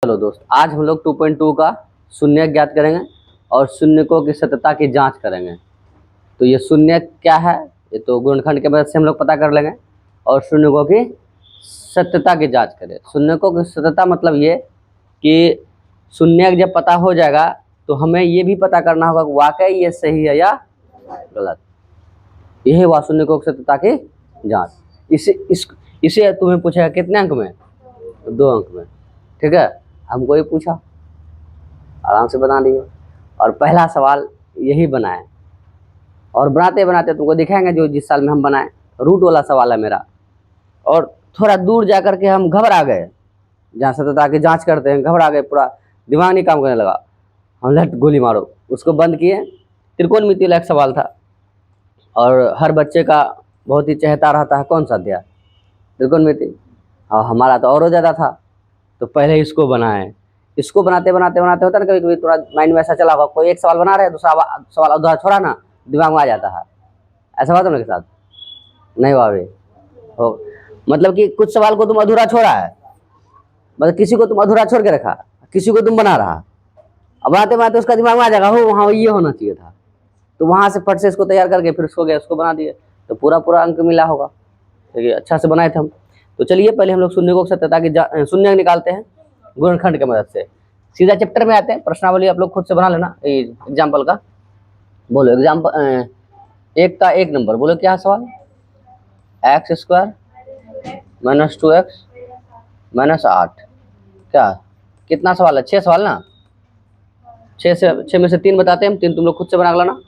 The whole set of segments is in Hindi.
चलो दोस्त, आज हम लोग 2.2 का शून्य ज्ञात करेंगे और शून्यकों की सत्यता की जांच करेंगे। तो ये शून्य क्या है, ये तो गुणनखंड के मदद से हम लोग पता कर लेंगे और शून्यकों की सत्यता की जांच करें। शून्यकों की सत्यता मतलब ये कि शून्य जब पता हो जाएगा तो हमें ये भी पता करना होगा कि वाकई ये सही है या गलत। यही हुआ शून्यकों की सत्यता की जांच। इसे तुम्हें पूछेगा कितने अंक में? 2 अंक में। ठीक है, हमको ये पूछा, आराम से बना लिए। और पहला सवाल यही बनाए और बनाते बनाते तुमको दिखाएंगे जो जिस साल में हम बनाए। रूट वाला सवाल है मेरा, और थोड़ा दूर जा करके हम घबरा गए, जहाँ सत्यता की जांच करते हैं घबरा गए, पूरा दिमाग नहीं काम करने लगा। हम लट गोली मारो, उसको बंद किए। त्रिकोणमिति वाला एक सवाल था और हर बच्चे का बहुत ही चहेता रहता है, कौन सा अध्याय? त्रिकोणमिति। और हमारा तो और ज़्यादा था, तो पहले इसको बनाए। इसको बनाते बनाते बनाते होता है ना, कभी कभी थोड़ा माइंड में ऐसा चला होगा, कोई एक सवाल बना रहे हैं, दूसरा सवाल उधर छोड़ा ना, दिमाग में आ जाता है। ऐसा हुआ तुमने के साथ? नहीं हुआ अभी? हो, मतलब कि कुछ सवाल को तुम अधूरा छोड़ा है, मतलब किसी को तुम अधूरा छोड़ के रखा, किसी को तुम बना रहा, अब बनाते बनाते उसका दिमाग में आ जाएगा, हो वहाँ ये होना चाहिए था, तो वहाँ से फट से इसको तैयार करके फिर उसको गया उसको बना दिए, तो पूरा पूरा अंक मिला होगा। देखिए अच्छा से बनाए थे हम। तो चलिए पहले हम लोग शून्यकों की सत्यता की शून्य निकालते हैं गुणनखंड की मदद से। सीधा चैप्टर में आते हैं। प्रश्नावली आप लोग खुद से बना लेना एग्जाम्पल का। बोलो एग्जाम्पल एक का 1 नंबर बोलो, क्या सवाल? x² - 2x - 8। क्या कितना सवाल है? 6 सवाल ना। 6 में से 3 बताते हैं हम, 3 तुम लोग खुद से बना लेना।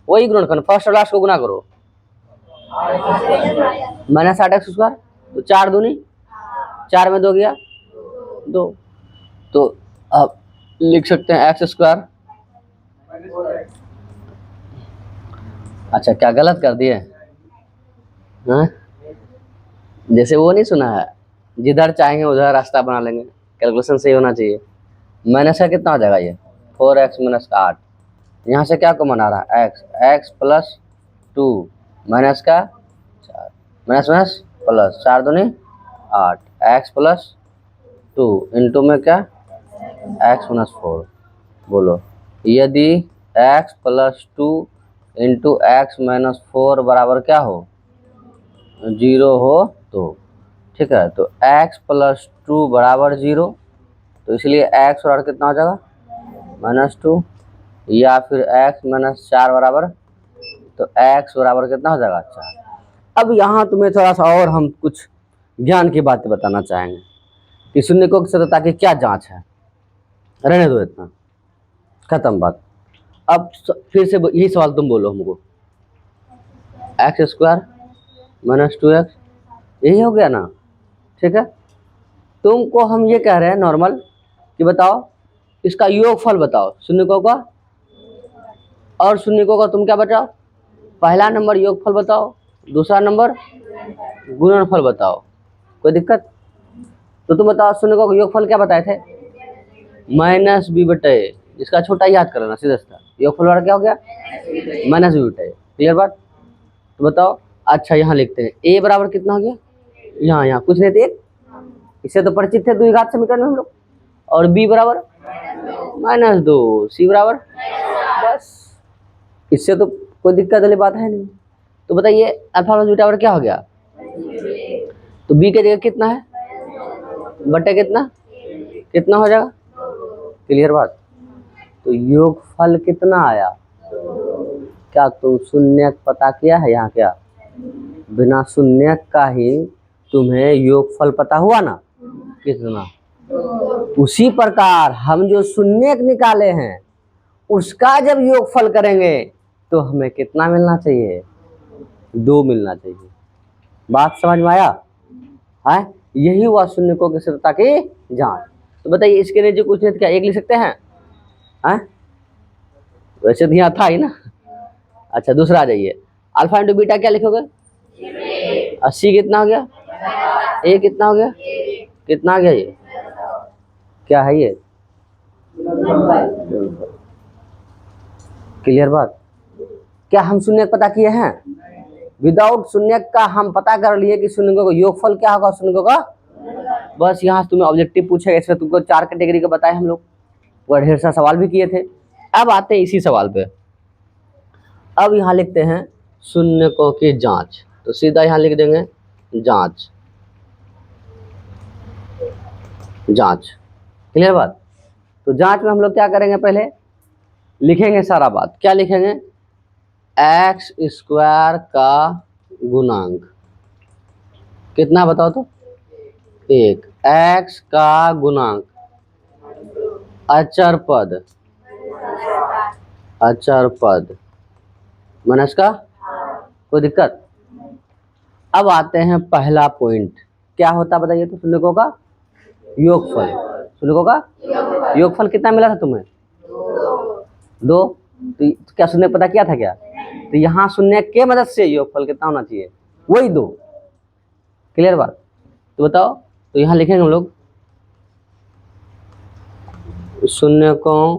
वही गुणनखंड फर्स्ट और लास्ट को गुना करो, -8x², तो 4 दूनी 4 में 2 गया 2, तो अब लिख सकते हैं x²। अच्छा क्या गलत कर दिए? हाँ, जैसे वो नहीं सुना है, जिधर चाहेंगे उधर रास्ता बना लेंगे, कैलकुलेशन सही होना चाहिए। माइनस का कितना हो जाएगा ये? 4x - 8। यहाँ से क्या कॉमन आ रहा है? x + 2 माइनस का 4, माइनस माइनस प्लस 4 दूनी 8, x + 2 इंटू में क्या x - 4। बोलो यदि x + 2 इंटू x - 4 बराबर क्या हो? 0 हो तो ठीक है, तो x + 2 बराबर 0, तो इसलिए x और कितना हो जाएगा? -2, या फिर x - 4 बराबर, तो x बराबर कितना हो जाएगा? 4। अब यहाँ तुम्हें थोड़ा सा और हम कुछ ज्ञान की बातें बताना चाहेंगे कि शून्यकों की सत्यता की क्या जांच है। रहने दो इतना, खत्म बात। अब फिर से यही सवाल तुम बोलो हमको, x² - 2x, यही हो गया ना? ठीक है, तुमको हम ये कह रहे हैं नॉर्मल कि बताओ इसका योगफल बताओ शून्यकों का, और शून्यकों का तुम क्या बताओ? पहला नंबर योगफल बताओ, दूसरा नंबर गुणनफल बताओ। कोई दिक्कत? तो तुम बताओ शून्यकों का योगफल क्या बताए थे? -b/a। इसका छोटा याद करना सीधा सीधा, योगफल वाला क्या हो गया? -b/a। क्लियर बात? तो बताओ। अच्छा यहाँ लिखते हैं a बराबर कितना हो गया? यहाँ कुछ नहीं थे, इससे तो परिचित थे द्विघात समीकरण में हम लोग। और b बराबर -2, c बराबर, बस इससे तो कोई दिक्कत वाली बात है नहीं। तो बताइए अल्फा प्लस बीटा बराबर क्या हो गया? तो b के जगह कितना है? बटे कितना हो जाएगा? क्लियर बात? तो योगफल कितना आया? क्या तुम शून्य पता किया है यहाँ? क्या बिना शून्य का ही तुम्हें योगफल पता हुआ ना? कितना? उसी प्रकार हम जो शून्य निकाले हैं उसका जब योगफल करेंगे तो हमें कितना मिलना चाहिए? 2 मिलना चाहिए। बात समझ में आया है? यही हुआ शून्यकों की सत्यता की जांच। तो बताइए इसके नीचे कुछ नहीं, क्या 1 लिख सकते हैं? वैसे तो यहाँ था ही ना। अच्छा दूसरा आ जाइए, अल्फा इंटू बीटा क्या लिखोगे? 80 कितना हो गया? ए कितना हो गया? कितना आ गया ये? क्या है ये? क्लियर बात? क्या हम शून्य पता किए हैं? विदाउट शून्य का हम पता कर लिए कि शून्यकों का योगफल क्या होगा? शून्यकों का बस यहाँ से तुम्हें ऑब्जेक्टिव पूछेगा, इसमें तुमको 4 कैटेगरी के बताए हम लोग, वो ढेर सारा सवाल भी किए थे। अब आते हैं इसी सवाल पे। अब यहाँ लिखते हैं शून्यकों की जांच, तो सीधा यहाँ लिख देंगे जांच, जांच। क्लियर बात? तो जांच में हम लोग क्या करेंगे, पहले लिखेंगे सारा बात। क्या लिखेंगे? एक्स स्क्वायर का गुणांक कितना बताओ तो? 1। एक्स का गुणांक अचर पद, अचर पद माइनस का, कोई दिक्कत? अब आते हैं पहला पॉइंट, क्या होता है बताइए तो? शून्यकों का योगफल। शून्यकों का योगफल कितना मिला था तुम्हें? 2। तो क्या शून्य पता क्या था क्या? तो यहाँ शून्य के मदद से योगफल कितना होना चाहिए? वही 2। क्लियर बात? तो बताओ, तो यहाँ लिखेंगे हम लोग शून्यकों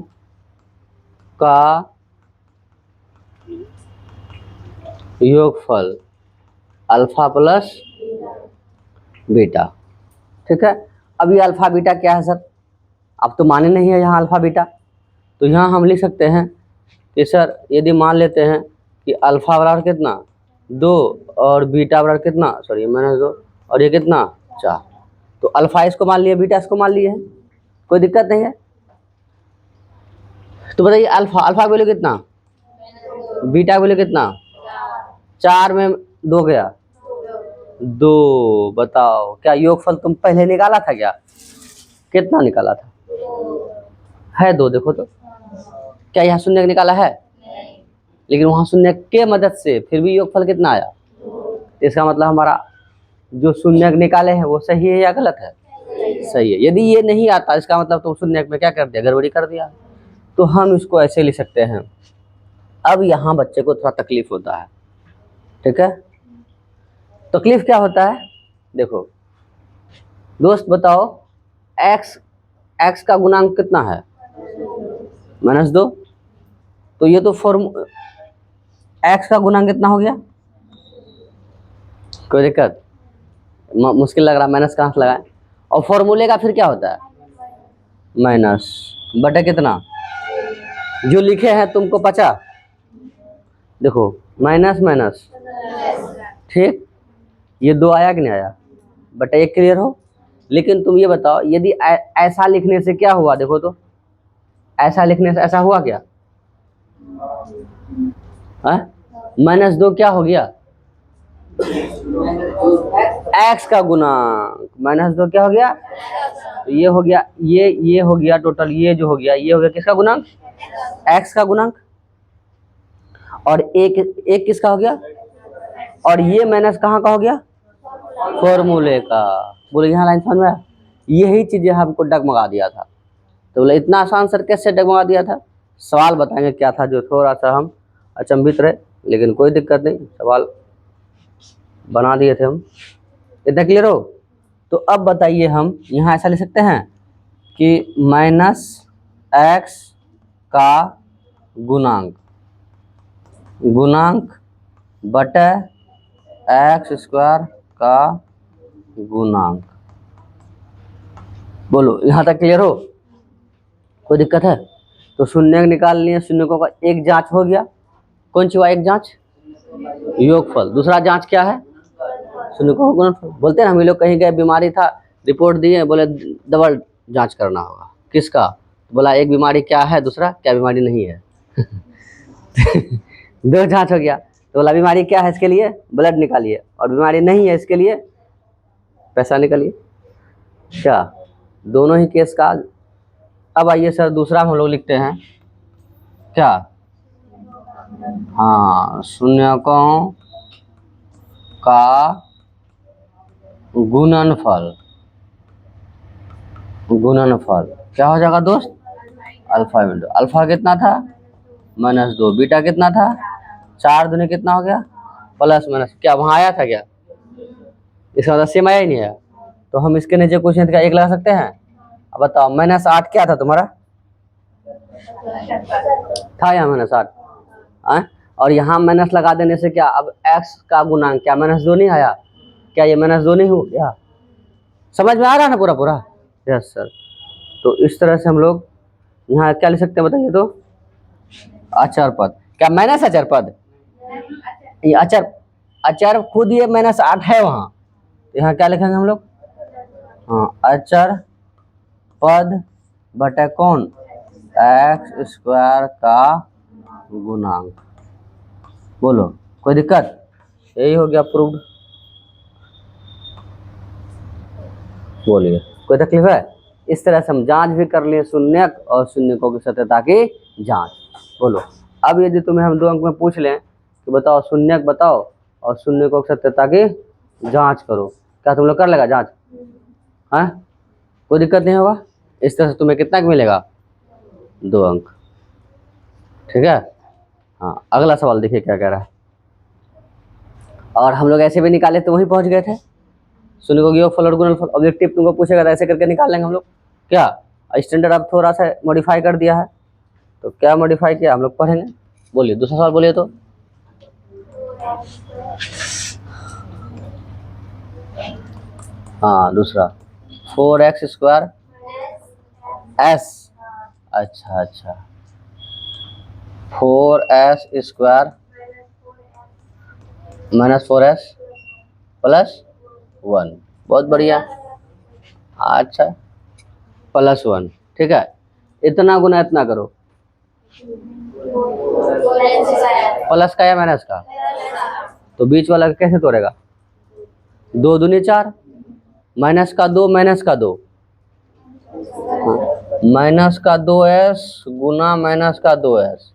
का योगफल अल्फा प्लस बीटा। ठीक है, अब ये अल्फा बीटा क्या है सर? अब तो माने नहीं है यहाँ अल्फा बीटा, तो यहाँ हम लिख सकते हैं कि सर यदि मान लेते हैं कि अल्फा बराबर कितना 2 और बीटा बराबर कितना, सॉरी -2, और ये कितना 4, तो अल्फा इसको मान लिया, बीटा इसको मान लिए है, कोई दिक्कत नहीं है। तो बताइए अल्फा, अल्फा वैल्यू कितना, बीटा वैल्यू कितना, 4 में 2 गया 2। बताओ क्या योगफल तुम पहले निकाला था क्या? कितना निकाला था? है 2, देखो तो क्या यहाँ शून्य निकाला है? लेकिन वहाँ शून्य के मदद से फिर भी योगफल कितना आया? तो इसका मतलब हमारा जो शून्य निकाले हैं वो सही है या गलत है? सही है। यदि ये नहीं आता इसका मतलब तो शून्य में क्या कर दिया, गड़बड़ी कर दिया। तो हम इसको ऐसे लिख सकते हैं। अब यहाँ बच्चे को थोड़ा तकलीफ होता है, ठीक है? तकलीफ क्या होता है, देखो दोस्त बताओ, x का गुणांक कितना है? -2। तो ये तो x का गुणांक कितना हो गया? कोई दिक्कत? मुश्किल लग रहा है, माइनस कहाँ से लगाए? और फॉर्मूले का फिर क्या होता है? माइनस बटे कितना, जो लिखे हैं तुमको पचा, देखो माइनस माइनस, ठीक, ये 2 आया कि नहीं आया? बटे 1। क्लियर हो? लेकिन तुम ये बताओ, यदि ऐसा लिखने से क्या हुआ, देखो तो ऐसा लिखने से ऐसा हुआ क्या? -2 क्या हो गया? x का गुणांक, -2 क्या हो गया? तो ये हो गया, ये हो गया टोटल, ये जो हो गया ये हो गया किसका गुणांक? x का गुणांक। और एक किसका हो गया? और ये माइनस कहाँ का हो गया? फॉर्मूले का। बोले यहाँ लाइन समझ में आया? यही चीजें हमको डगमगा दिया था। तो बोले इतना आसान सर कैसे डगमगा दिया था? सवाल बताएंगे क्या था जो थोड़ा सा हम अचंभित रहे, लेकिन कोई दिक्कत नहीं, सवाल बना दिए थे हम। इतना क्लियर हो? तो अब बताइए, हम यहाँ ऐसा लिख सकते हैं कि -x का गुणांक, गुणांक बटे x² का गुणांक। बोलो यहाँ तक क्लियर हो? कोई दिक्कत है? तो शून्य निकाल लिए, शून्यकों का एक जांच हो गया। कौन सी हुआ एक जांच? योगफल। दूसरा जांच क्या है? शून्यकों का गुणनफल। बोलते हैं हम लोग कहीं गए, बीमारी था, रिपोर्ट दिए, बोले डबल जांच करना होगा। किसका? बोला एक बीमारी क्या है, दूसरा क्या बीमारी नहीं है। 2 जांच हो गया। तो बोला बीमारी क्या है, इसके लिए ब्लड निकालिए, और बीमारी नहीं है इसके लिए पैसा निकालिए। क्या दोनों ही केस का? अब आइए सर दूसरा हम लोग लिखते हैं क्या? हाँ, शून्यकों का गुणनफल। गुणनफल क्या हो जाएगा दोस्त? Alpha window. अल्फा कितना था? -2। बीटा कितना था? 4 दूनी कितना हो गया? Plus minus. क्या वहाँ आया था क्या? इसका मतलब सेम आया ही नहीं है, तो हम इसके नीचे कुछ नहीं, 1 लगा सकते हैं। अब बताओ -8 क्या था तुम्हारा? था यहाँ -8, और यहाँ माइनस लगा देने से क्या, अब x का गुणांक क्या -2 नहीं आया? क्या ये -2 नहीं हो गया? समझ में आ रहा है ना पूरा पूरा? Yes sir. तो इस तरह से हम लोग यहाँ क्या लिख सकते हैं बताइए तो? अचर पद। क्या माइनस अचर पद? ये अचर, अचर खुद ये -8 है वहाँ, यहाँ क्या लिखेंगे हम लोग? हाँ, अचर पद बटे कौन? x² का गुणांक। बोलो कोई दिक्कत? यही हो गया प्रूव्ड। बोलिए कोई तकलीफ है? इस तरह से हम जांच भी कर लिए शून्यक और शून्यकों की सत्यता की जांच। बोलो अब यदि तुम्हें हम 2 अंक में पूछ लें कि बताओ शून्यक बताओ और शून्यकों की सत्यता की जांच करो, क्या तुम लोग कर लेगा जांच? हाँ, कोई दिक्कत नहीं होगा। इस तरह से तुम्हें कितना मिलेगा? 2 अंक। ठीक है। हाँ, अगला सवाल देखिए क्या कह रहा है। और हम लोग ऐसे भी निकाले तो वहीं पहुंच गए थे। शून्यकों की योगफल और गुणनफल ऑब्जेक्टिव तुमको पूछेगा तो ऐसे करके निकाल लेंगे हम लोग। क्या स्टैंडर्ड अब थोड़ा सा मॉडिफाई कर दिया है, तो क्या मॉडिफाई किया हम लोग पढ़ेंगे। बोलिए दूसरा सवाल बोलिए तो। हाँ दूसरा 4x² s। अच्छा 4s² -4s +1। बहुत बढ़िया। अच्छा +1। ठीक है, इतना गुना इतना करो, प्लस का या माइनस का? तो बीच वाला कैसे तोड़ेगा? 2 दूनी 4, माइनस का 2 -2s गुना -2s,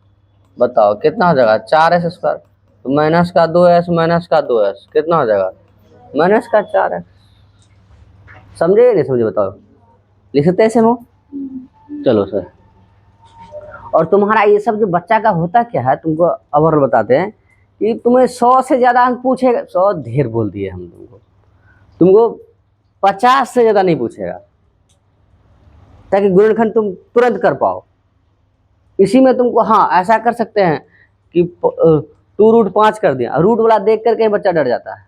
बताओ कितना हो जाएगा? 4s²। तो -2s कितना हो जाएगा? -4s। समझे या नहीं समझे बताओ? लिख सकते हैं ऐसे में? चलो सर। और तुम्हारा ये सब जो बच्चा का होता क्या है, तुमको अब और बताते हैं कि तुम्हें 100 से ज़्यादा अंक पूछेगा। 100 ढेर बोल दिए हम तुमको 50 से ज़्यादा नहीं पूछेगा, ताकि गुणनखंड तुम तुरंत कर पाओ। इसी में तुमको हाँ ऐसा कर सकते हैं कि 2√5 कर दिया, रूट वाला देख करके बच्चा डर जाता है।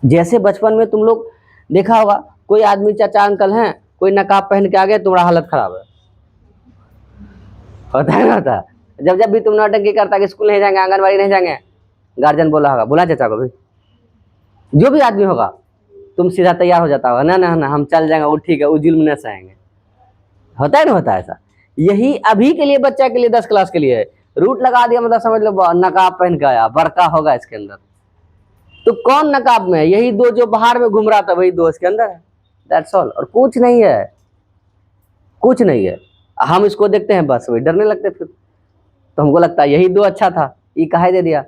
जैसे बचपन में तुम लोग देखा होगा, कोई आदमी चाचा अंकल हैं, कोई नकाब पहन के आ गए, तुम्हारा हालत खराब है, होता है ना? होता है। जब भी तुम नौटंकी करता कि स्कूल नहीं जाएंगे, आंगनबाड़ी नहीं जाएंगे, गार्जियन बोला होगा, बोला चाचा को भी, जो भी आदमी होगा, तुम सीधा तैयार हो जाता होगा, ना हम चल जाएंगे, वो ठीक है, वो जुल्म न सहेंगे। होता है ना? होता है ऐसा। यही अभी के लिए बच्चा के लिए 10 क्लास के लिए है। रूट लगा दिया मतलब समझ लो नकाब पहन के आया, बरका होगा इसके अंदर। तो कौन नकाब में है? यही 2 जो बाहर में घूम रहा था, वही 2 इसके अंदर है। दैट्स ऑल, और कुछ नहीं है, कुछ नहीं है। हम इसको देखते हैं बस, वही डरने लगते फिर। तो हमको लगता है यही 2 अच्छा था, ये काहे दे दिया।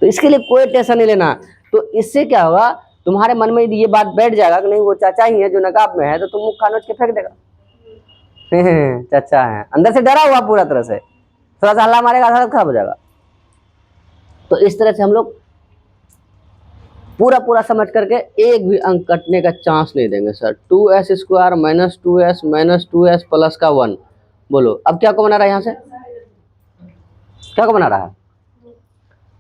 तो इसके लिए कोई टेंशन नहीं लेना। तो इससे क्या होगा, तुम्हारे मन में यदि ये बात बैठ जाएगा कि नहीं वो चाचा ही है जो नकाब में है, तो तुम मुख खानोच के फेंक देगा। चाचा है, अंदर से डरा हुआ पूरा तरह से, थोड़ा सा हल्ला मारेगा, हालत खराब हो जाएगा। तो इस तरह से हम लोग पूरा समझ करके एक भी अंक कटने का चांस नहीं देंगे सर। 2s² -2s प्लस का 1। बोलो अब क्या को बना रहा है? यहाँ से क्या को बना रहा है?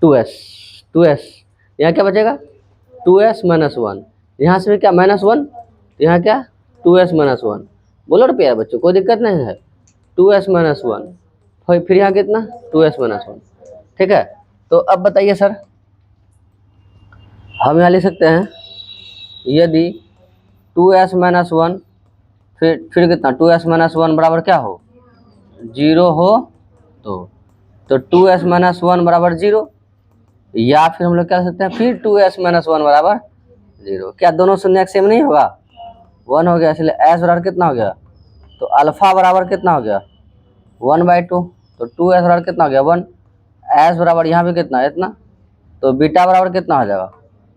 2s। यहाँ क्या बचेगा? 2s -1। यहाँ से भी क्या -1, यहाँ क्या 2s -1। बोलो ना प्यारे बच्चों, कोई दिक्कत नहीं है। 2s -1 फिर यहाँ कितना? 2s -1। ठीक है। तो अब बताइए सर, हम यहाँ लिख सकते हैं यदि 2s -1 फिर कितना? 2s -1 बराबर क्या हो? 0 हो तो 2s -1 बराबर 0, या फिर हम लोग क्या सकते हैं फिर 2s -1 बराबर 0। क्या दोनों शून्य सेम नहीं होगा? 1 हो गया, इसलिए s बराबर कितना हो गया? तो अल्फा बराबर कितना हो गया? 1/2। तो 2s बराबर कितना हो गया? 1। s बराबर यहाँ भी कितना है? इतना। तो बीटा बराबर कितना हो जाएगा?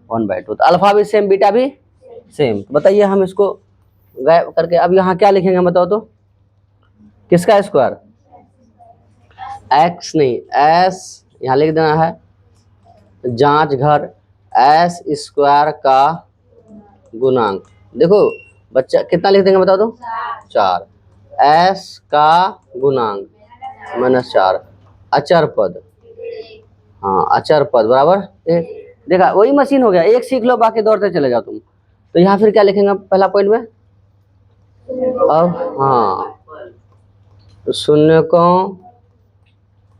1/2। तो अल्फा भी सेम, बीटा भी सेम। तो बताइए हम इसको गायब करके अब यहाँ क्या लिखेंगे बताओ तो? किसका स्क्वायर? x नहीं, s यहाँ लिख देना है, जांच घर s² का गुणांक। देखो बच्चा कितना लिख देंगे बताओ तो? 4। s का गुणांक -4, अचर पद। हाँ अचर पद बराबर 1। देखा, वही मशीन हो गया। एक सीख लो, बाकी दौड़ते चले जाओ तुम। तो यहाँ फिर क्या लिखेंगे पहला पॉइंट में? अब हाँ, शून्यकों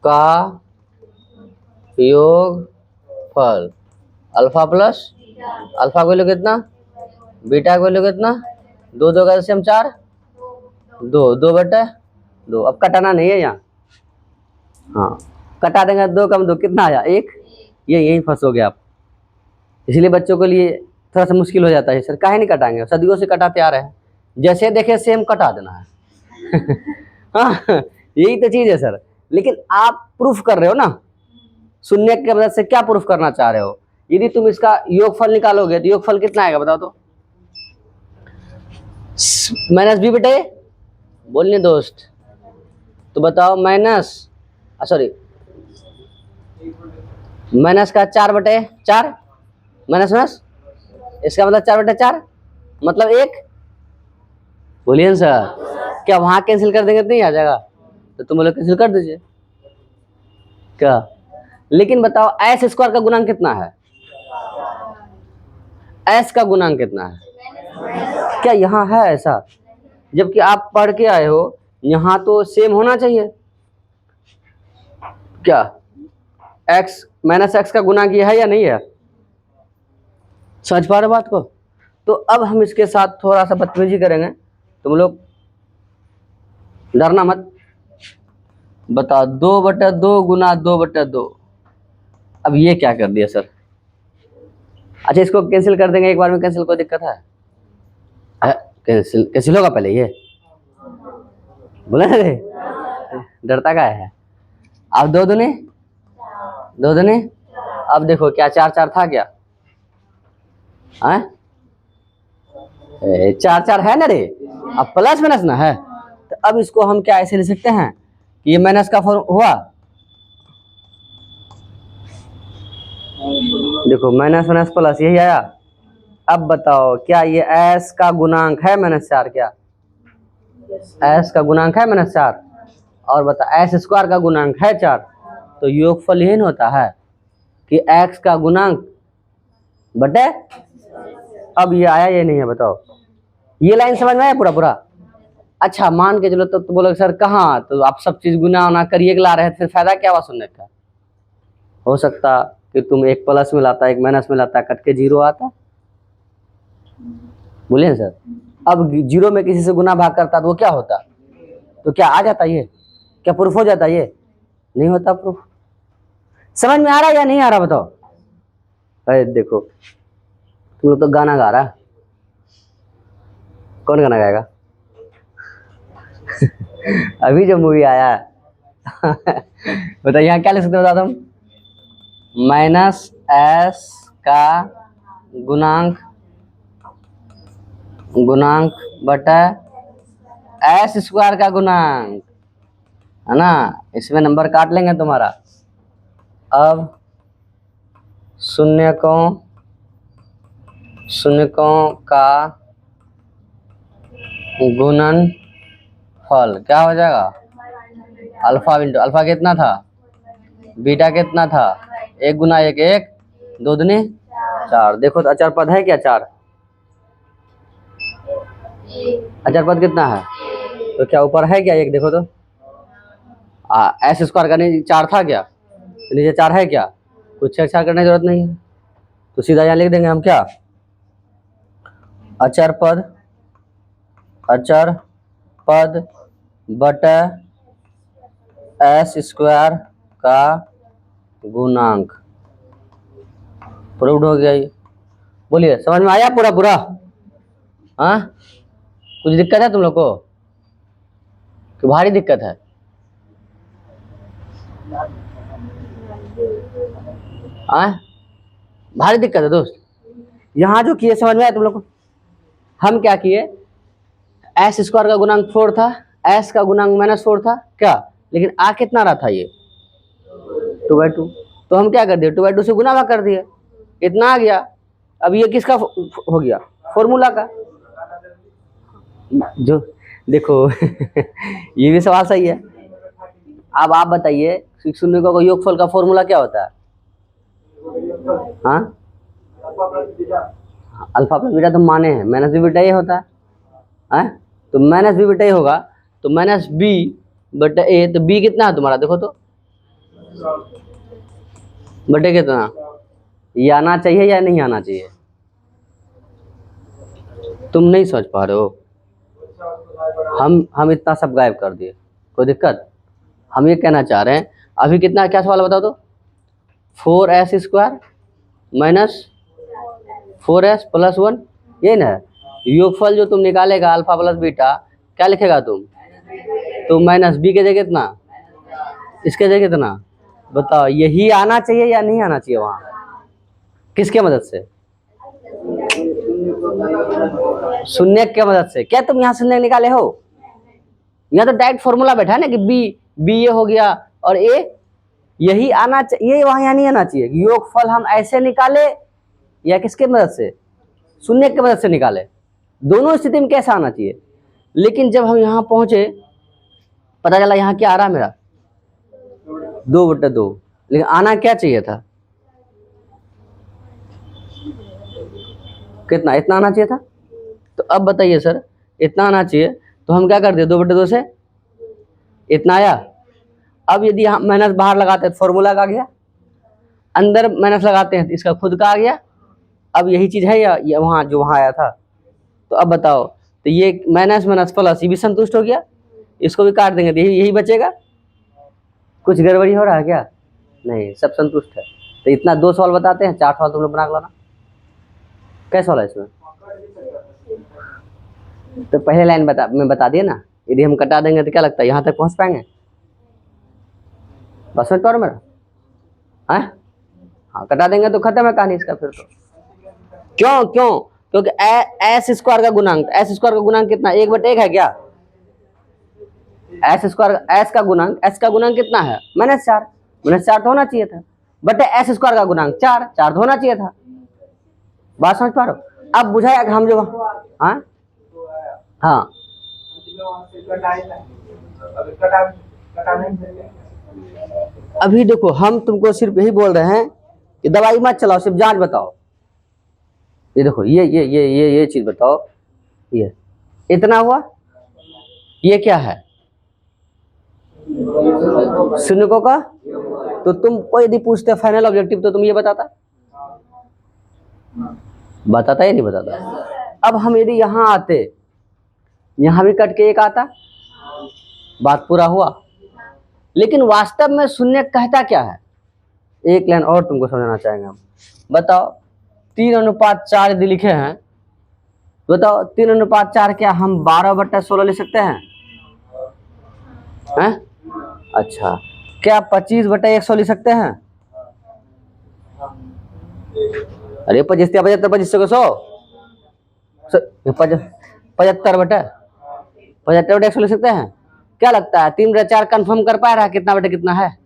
का योगफल अल्फा प्लस अल्फा को वैल्यू कितना, बीटा को वैल्यू कितना, 2 का एलसीएम 4, 2/2। अब कटाना नहीं है यहाँ, हाँ कटा देंगे 2 कम 2 कितना आया 1। ये यहीं फंस हो गया आप, इसलिए बच्चों के लिए थोड़ा सा मुश्किल हो जाता है सर, काहे नहीं कटाएंगे, सदियों से कटाते आ रहे हैं, जैसे देखे सेम कटा देना है। हाँ यही तो चीज़ है सर, लेकिन आप प्रूफ कर रहे हो ना, शून्य की मदद से क्या प्रूफ करना चाह रहे हो? यदि तुम इसका योगफल निकालोगे तो योगफल कितना आएगा बताओ तो? -b बटे, बोलने दोस्त, तो बताओ माइनस सॉरी माइनस का 4/4 माइनस माइनस, इसका मतलब 4/4 मतलब 1। बोलिए सर, क्या वहां कैंसिल कर देंगे तो नहीं आ जाएगा? तो तुम लोग कैंसिल कर दीजिए क्या। लेकिन बताओ एस स्क्वायर का गुणांक कितना है? एस का गुणांक कितना है? क्या यहाँ है ऐसा? जबकि आप पढ़ के आए हो, यहाँ तो सेम होना चाहिए। क्या एक्स माइनस एक्स का गुणांक ये है या नहीं है? समझ पा रहे बात को? तो अब हम इसके साथ थोड़ा सा बदतमीजी करेंगे, तुम लोग डरना मत। बताओ 2/2 गुना 2/2। अब ये क्या कर दिया सर? अच्छा इसको कैंसिल कर देंगे एक बार में, कैंसिल कोई दिक्कत है? कैंसिल होगा पहले ये बोले रे, डरता का है। अब 2 दूनी 2 दूनी, अब देखो क्या 4 था क्या? 4 है ना रे, अब प्लस माइनस ना है, तो अब इसको हम क्या ऐसे ले सकते हैं कि ये माइनस का फॉर्म हुआ, देखो माइनस माइनस प्लस यही आया। अब बताओ क्या ये एस का गुणांक है -4? क्या एस का गुणांक है -4? और बता एस स्क्वायर का गुणांक है 4, तो योगफल यही होता है कि एक्स का गुणांक बटे, अब ये आया ये नहीं है बताओ? ये लाइन समझ में आया पूरा पूरा? अच्छा मान के चलो तो बोलोगे सर कहाँ, तो आप सब चीज गुना उना करिए ला रहे थे, फिर फायदा क्या हुआ सुनने का? हो सकता कि तुम एक प्लस में लाता, एक माइनस में लाता, कट के 0 आता। बोलिए सर, अब 0 में किसी से गुना भाग करता तो वो क्या होता? तो क्या आ जाता ये? क्या प्रूफ हो जाता ये? नहीं होता प्रूफ। समझ में आ रहा है या नहीं आ रहा बताओ? अरे देखो तुम तो गाना गा रहा, कौन गाना गाएगा? अभी जो मूवी आया बताइए यहाँ क्या लिख सकते हो तुम? -s का गुणांक बटा एस स्क्वायर का गुणांक, है ना? इसमें नंबर काट लेंगे तुम्हारा। अब शून्यकों का गुणनफल क्या हो जाएगा? अल्फा इंटू अल्फा कितना था, बीटा कितना था, 1 गुना 1 1, 2 दूनी 4। देखो तो अचर पद है क्या 4? अचर पद कितना है? तो क्या ऊपर है क्या 1? देखो तो एस स्क्वायर का नहीं 4 था क्या? तो नीचे 4 है क्या? कुछ छेड़छाड़ करने की जरूरत नहीं है, तो सीधा यहाँ लिख देंगे हम क्या? अचर पद बटा एस स्क्वायर का गुणांक। प्रूव्ड हो गया ये। बोलिए समझ में आया पूरा पूरा? हाँ कुछ दिक्कत है तुम लोग को कि भारी दिक्कत है? भारी दिक्कत है दोस्त? यहाँ जो किए समझ में आया तुम लोग को? हम क्या किए, एस स्क्वायर का गुणांक 4 था, एस का गुणांक -4 था क्या, लेकिन आ कितना रहा था ये 2/2, तो हम क्या कर दिए 2/2 से गुना भाग कर दिए, इतना आ गया। अब ये किसका हो गया? फॉर्मूला का। जो देखो ये भी सवाल सही है। अब आप बताइए शून्यकों का योगफल का फॉर्मूला क्या होता है? हाँ अल्फा प्लस बीटा तो माने हैं, माइनस बी बटा ए होता है, तो माइनस बी बटा ए होगा, तो माइनस बी बटा ए, तो बी कितना है तुम्हारा देखो तो, बटे कितना, ये आना चाहिए या नहीं आना चाहिए, तुम नहीं सोच पा रहे हो। हम इतना सब गायब कर दिए, कोई दिक्कत। हम ये कहना चाह रहे हैं अभी कितना, क्या सवाल बताओ तो, 4s² माइनस 4s प्लस 1, ये ना योगफल जो तुम निकालेगा अल्फा प्लस बीटा, क्या लिखेगा तुम, तो माइनस बी के जगह कितना, इसके जगह कितना, बताओ यही आना चाहिए या नहीं आना चाहिए वहां, किसके मदद से, शून्य के मदद से। क्या तुम यहाँ शून्य निकाले हो, यहाँ तो डायरेक्ट फॉर्मूला बैठा है ना कि बी ये हो गया और ए, यही आना चाहिए, ये वहां यहाँ नहीं आना चाहिए। योगफल हम ऐसे निकाले या किसके मदद से, शून्य की मदद से निकाले, दोनों स्थिति में कैसा आना चाहिए। लेकिन जब हम यहाँ पहुंचे पता चला यहाँ क्या आ रहा है मेरा 2/2, लेकिन आना क्या चाहिए था, कितना, इतना आना चाहिए था। तो अब बताइए सर इतना आना चाहिए, तो हम क्या कर दिए 2/2 से इतना आया। अब यदि हम माइनस बाहर लगाते हैं तो फॉर्मूला का आ गया, अंदर माइनस लगाते हैं तो इसका खुद का आ गया। अब यही चीज है या ये वहां जो वहां आया था। तो अब बताओ, तो ये माइनस माइनस प्लस ये भी संतुष्ट हो गया, इसको भी काट देंगे तो यही बचेगा। कुछ गड़बड़ी हो रहा है क्या, नहीं, सब संतुष्ट है। तो इतना 2 सवाल बताते हैं, 4 सवाल तुम लोग बना के लाना। कैसा वाला इसमें, तो पहले लाइन बता दिए ना, यदि हम कटा देंगे तो क्या लगता है यहाँ तक पहुंच पाएंगे, बस समझ पा रहे मेरा, हाँ कटा देंगे तो खत्म है कहानी इसका फिर तो। क्यों क्यों, क्योंकि s² का गुणांक, s² का गुणांक कितना, 1/1 है क्या, s का गुणांक कितना है -4, -4 तो होना चाहिए था, बटे s² का गुणांक 4 तो होना चाहिए था। बात समझ पा रहे हो। अब बुझाया कि हम जो हाँ अभी देखो हम तुमको सिर्फ यही बोल रहे हैं कि दवाई मत चलाओ, सिर्फ जांच बताओ। ये देखो ये चीज बताओ, ये इतना हुआ, ये क्या है शून्यकों का। तो तुमको यदि पूछते फाइनल ऑब्जेक्टिव तो तुम ये बताता या नहीं बताता। अब हम यदि यहाँ आते, यहाँ भी कट के एक आता, बात पूरा हुआ। लेकिन वास्तव में शून्य कहता क्या है, एक लाइन और तुमको समझाना चाहेंगे हम। बताओ 3:4 यदि लिखे हैं, बताओ 3:4 क्या हम 12/16 लिख सकते हैं, हैं? अच्छा, क्या 25/100 लिख सकते हैं, अरे 25 75 25 को 100 75/100 लिख सकते हैं। क्या लगता है 3/4 कंफर्म कर पा रहा है कितना बटे कितना है,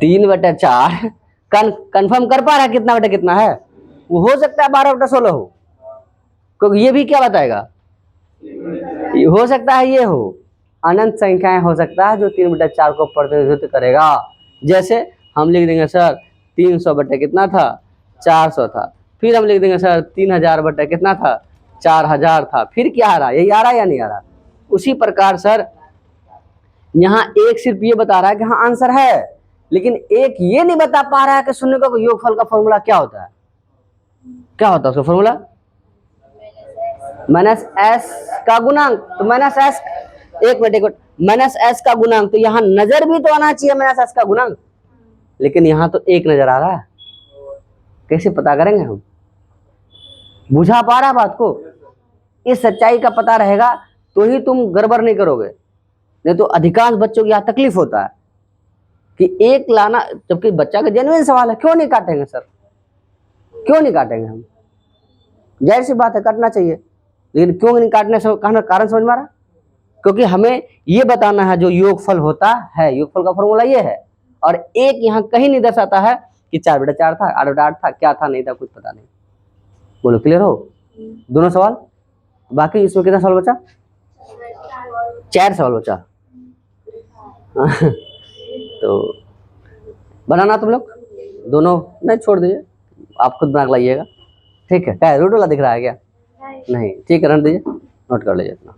3/4 कंफर्म कर पा रहा है कितना बटे कितना है। वो हो सकता है 12/16 हो, क्योंकि ये भी क्या बताएगा, ये हो सकता है ये हो, अनंत संख्याएं हो सकता है जो 3/4 को प्रतिनिधित्व करेगा। जैसे हम लिख देंगे सर 300 बटे कितना था 400 था, फिर हम लिख देंगे सर 3000 बटे कितना था 4000 था, फिर क्या आ रहा है, यही आ रहा है या नहीं आ रहा। उसी प्रकार सर यहाँ एक सिर्फ ये बता रहा है कि हाँ आंसर है, लेकिन एक ये नहीं बता पा रहा है कि शून्य का योगफल का फॉर्मूला क्या होता है। क्या होता है उसका फॉर्मूला, -s का गुणांक, तो -s एक मिनट -s का गुणांक, तो यहाँ नजर भी तो आना चाहिए -s का गुणांक, लेकिन यहाँ तो एक नजर आ रहा है। कैसे पता करेंगे हम, बुझा पा रहा बात को। इस सच्चाई का पता रहेगा तो ही तुम गड़बड़ नहीं करोगे, नहीं तो अधिकांश बच्चों को यहाँ तकलीफ होता है कि एक लाना, जबकि बच्चा का जेन्युइन सवाल है, क्यों नहीं काटेंगे सर, क्यों नहीं काटेंगे हम, जाहिर सी बात है काटना चाहिए, लेकिन क्यों नहीं काटने से कारण समझ में आ रहा, क्योंकि हमें ये बताना है जो योगफल होता है, योगफल का फॉर्मूला ये है, और एक यहाँ कहीं नहीं दर्शाता है कि 4/4 था 8/8 था, क्या था नहीं था, कुछ पता नहीं। बोलो क्लियर हो दोनों सवाल। बाकी इसमें कितना सवाल बचा, 4 सवाल बचा। तो बनाना तुम लोग दोनों, नहीं छोड़ दीजिए, आप खुद बना के लाइएगा, ठीक है। क्या है, रूट वाला दिख रहा है क्या? नहीं, ठीक है, रहने दीजिए, नोट कर लीजिए इतना।